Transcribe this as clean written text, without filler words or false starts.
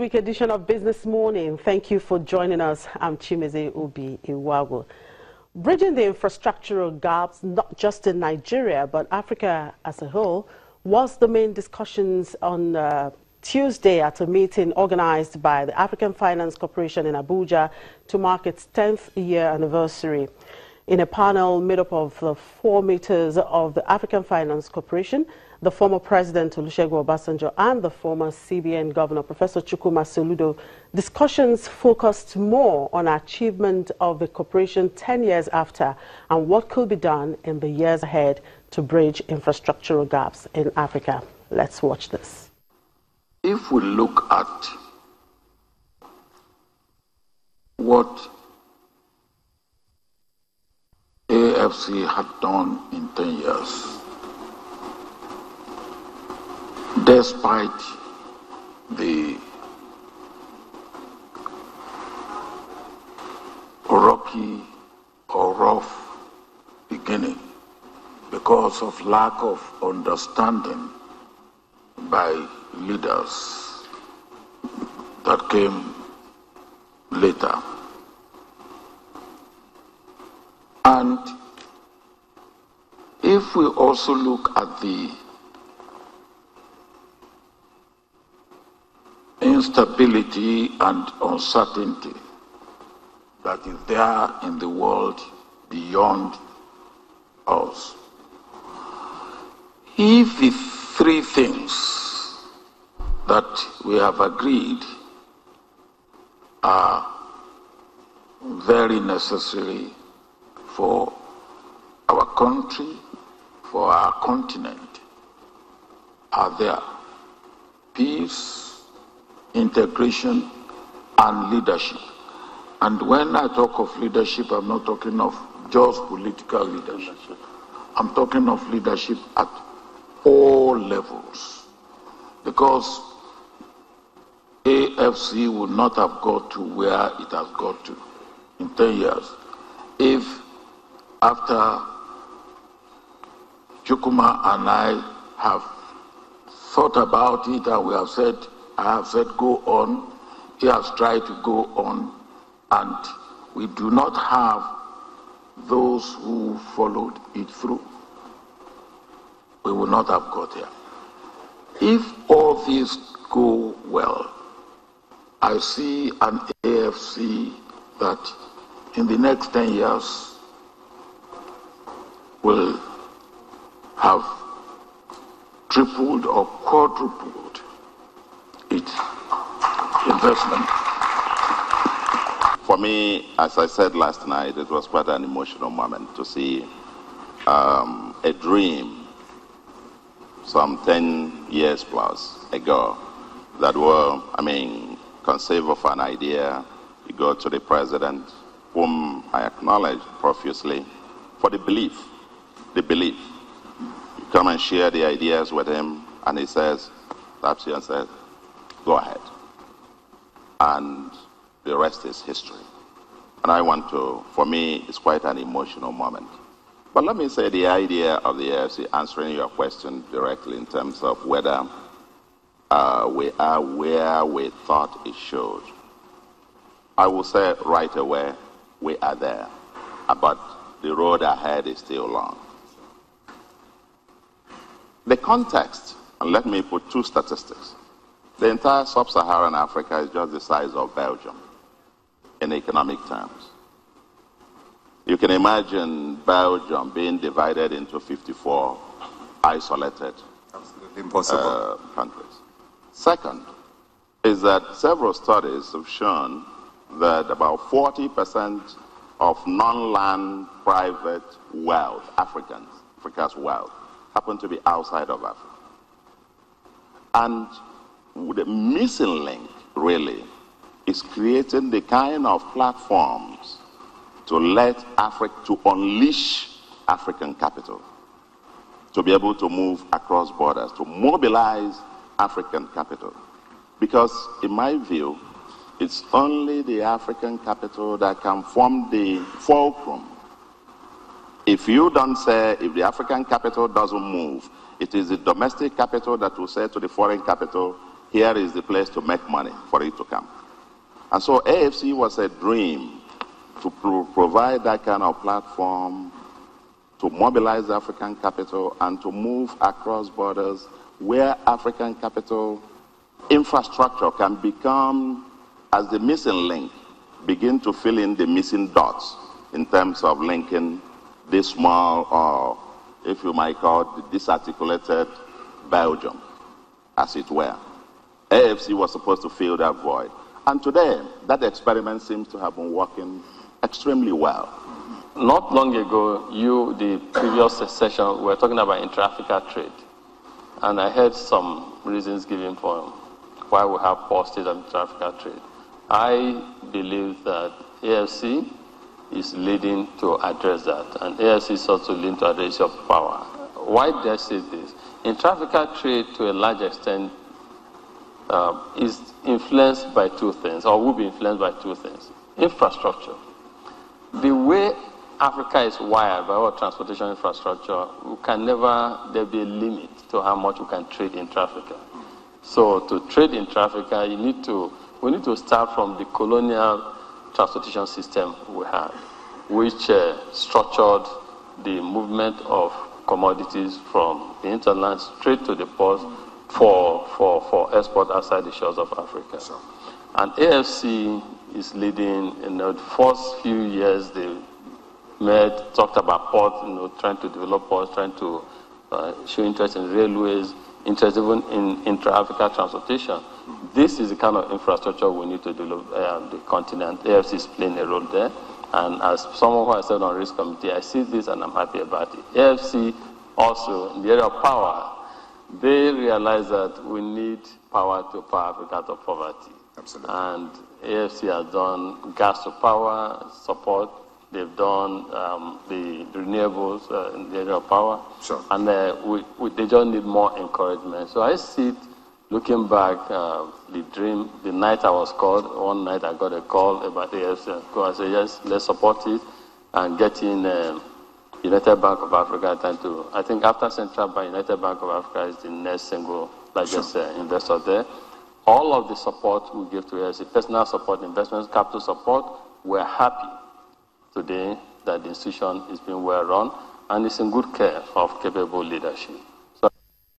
week edition of Business Morning. Thank you for joining us. I'm Chimeze Obi Iwago. Bridging the infrastructural gaps, not just in Nigeria, but Africa as a whole, was the main discussions on Tuesday at a meeting organized by the African Finance Corporation in Abuja to mark its 10th year anniversary. In a panel made up of the 4 meters of the African Finance Corporation, the former President Olusegun Obasanjo and the former CBN Governor Professor Chukwuma Soludo, discussions focused more on achievement of the corporation 10 years after and what could be done in the years ahead to bridge infrastructural gaps in Africa. Let's watch this. If we look at what AFC had done in 10 years, despite the rocky or rough beginning because of lack of understanding by leaders that came later. And if we also look at the instability and uncertainty that is there in the world beyond us, if the 3 things that we have agreed are very necessary for our country, for our continent, are there: peace, integration, and leadership. And when I talk of leadership, I'm not talking of just political leadership. I'm talking of leadership at all levels. Because AFC would not have got to where it has got to in 10 years if after Chukwuma and I have thought about it and we have said, I have said go on, he has tried to go on, and we do not have those who followed it through, we will not have got here. If all these go well, I see an AFC that in the next 10 years will have tripled or quadrupled its investment. For me, as I said last night, it was quite an emotional moment to see a dream some 10 years plus ago that were, conceive of an idea. You go to the president, whom I acknowledge profusely for the belief. You come and share the ideas with him, and he says, taps you and says, go ahead. And the rest is history. And I want to, for me, it's quite an emotional moment. But let me say the idea of the AFC, answering your question directly in terms of whether we are where we thought it should. I will say right away, we are there. But the road ahead is still long. The context, and let me put 2 statistics. The entire sub-Saharan Africa is just the size of Belgium in economic terms. You can imagine Belgium being divided into 54 isolated countries. Second is that several studies have shown that about 40% of non-land private wealth, Africa's wealth, happen to be outside of Africa. And the missing link, really, is creating the kind of platforms to let Africa, to unleash African capital, to be able to move across borders, to mobilize African capital. Because, in my view, it's only the African capital that can form the fulcrum. If you don't say, if the African capital doesn't move, it is the domestic capital that will say to the foreign capital, here is the place to make money for it to come. And so AFC was a dream to provide that kind of platform, to mobilize African capital and to move across borders where African capital infrastructure can become, as the missing link, begin to fill in the missing dots in terms of linking this small, or if you might call it, the disarticulated Belgium, as it were. AFC was supposed to fill that void. And today, that experiment seems to have been working extremely well. Not long ago, the previous session, we were talking about intra-Africa trade. And I heard some reasons given for why we have poor state of intra-Africa trade. I believe that AFC is leading to address that, and AFC is also leading to address your power. Why did I say this? Intra-Africa trade, to a large extent, is influenced by two things, or will be influenced by two things. Infrastructure. The way Africa is wired by our transportation infrastructure, there'll be a limit to how much we can trade intra-Africa. So to trade intra-Africa, we need to start from the colonial transportation system we had, which structured the movement of commodities from the hinterland straight to the ports for export outside the shores of Africa. Sure. And AFC is leading. In the first few years, they talked about ports, trying to develop ports, trying to show interest in railways, interest even in intra-Africa transportation. This is the kind of infrastructure we need to develop the continent. AFC is playing a role there. And as someone who has said on risk committee, I see this and I'm happy about it. AFC also, in the area of power, they realize that we need power to power Africa out of poverty. Absolutely. And AFC has done gas to power support. They've done the renewables in the area of power. Sure. And they just need more encouragement. So I see it, looking back, the dream, the night I was called, one night I got a call about AFC. I said, yes, let's support it and get in United Bank of Africa. I think after Central Bank, United Bank of Africa is the next single largest investor there. All of the support we give to AFC, personal support, investment, capital support, we're happy today that the institution is being well run and is in good care of capable leadership.